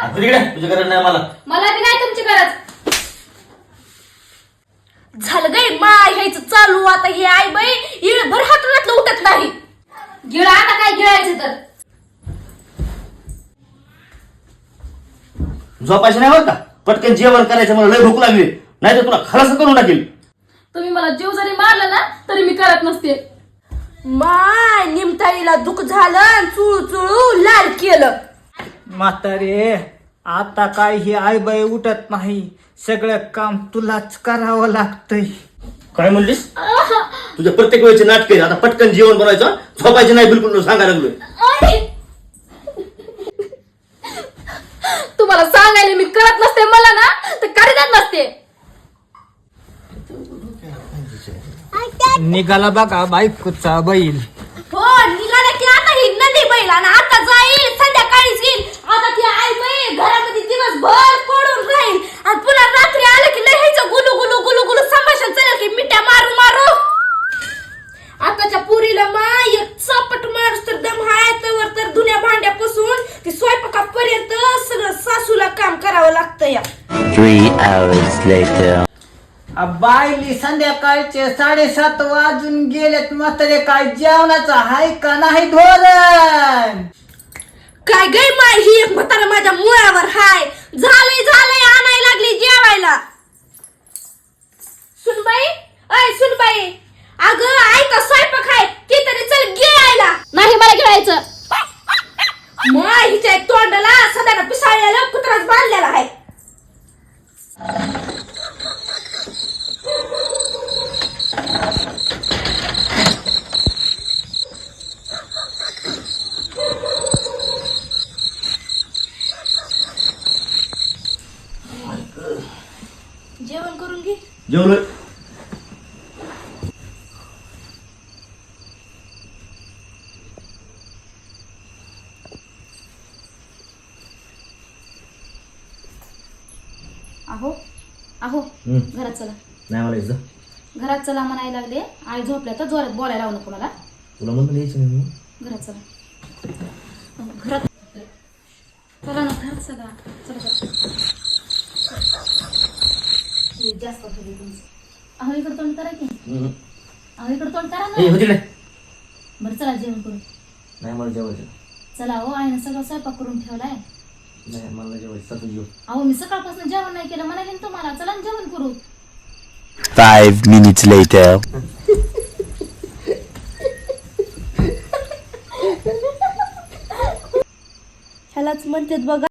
तिकडे तुझी गरज नाही मला. मला बी नाही तुमची गरज. झालं गाई माय ह्याचं चालू. आता हे आई बाई इळभर हातून उठत नाही. गिळा आता काय गिळायचं तर. झोपायचं नाही बरं का. पटकन जेवण करायचं, मला लय भूक लागली, नाही तर तुला खलास करून टाकेल. तुम्ही मला जीव जरी मारला ना तरी मी करत नसते. माय निमताईला दुःख झालं, चुळू चुळू लाल केलं. म्हातारे आता काय ही आईबाई उठत नाही, सगळं काम तुलाच करावं लागतंय. काय म्हणलीस? तुझ्या प्रत्येक वेळेचे नाटक आहे. आता पटकन जेवण बनवायचं, झोपायचं नाही बिलकुल सांगायला लागलोय. तुम्हाला सांगायला मी करत नसते, मला ना तर करीतच नसते. निघाला बघा बायकोचा बैल. हो निघाला की आता ही नदी बैल आणि आता जाईल संध्याकाळीच येईल. आता ती आई बाई घरामध्ये दिवसभर पडून राहील आणि पुन्हा रात्री आलं की लहायचं गुलू गुलू गुलू गुलू संभाषण चालेल की मिठ्या मारू मारू. आताच्या पुरीला माय एक चपट मारूस तर दम हाय तवर तर धुण्या भांड्यापासून ते स्वयंपाकापर्यंत सगळं सासूला काम करावं लागतं या. 3 hours later. बायली संध्याकाळचे 7:30 वाजून गेलेत. म्हातारे काय जेवणाचं हाय का नाही धोरण? काय गय माय ही एक म्हातारा माझ्या मुळावर हाय. झालंय झालंय आणायला लागली जेवायला. सुनबाई अय सुनबाई, अगं ऐका स्वयंपाक आहे की तरी चल गिळायला. नाही मला गिळायचं. माय हिच्या एक तोंडाला सदाना पिसाळलेला कुत्राच बांधलेला आहे. जेवण करून घे. जेवलोय. अहो अहो घरात चला. नाही मला यायचं. घरात चला म्हणायला लागले. आई झोपल्या तर जोरात बोलायला लावू नको मला. तुला म्हणून यायचं नाही. घरात चला. घरात चला ना, घरात चला. चला जास्त होते तुमचं. अहो इकडे तोंड करा की. अहो इकडे तोंड करा ना. तिकडे बरं चला जेवण करू. नाही मला जेवायचं. चला हो, आईनं सगळं स्वयंपाक करून ठेवलाय. नाही मला जेवायचं. तू जेव. अहो मी सकाळपासून जेवण नाही केलं, म्हणाले ना तुम्हाला. चला ना जेवण करू. 5 minutes later. ह्यालाच म्हणतात बघा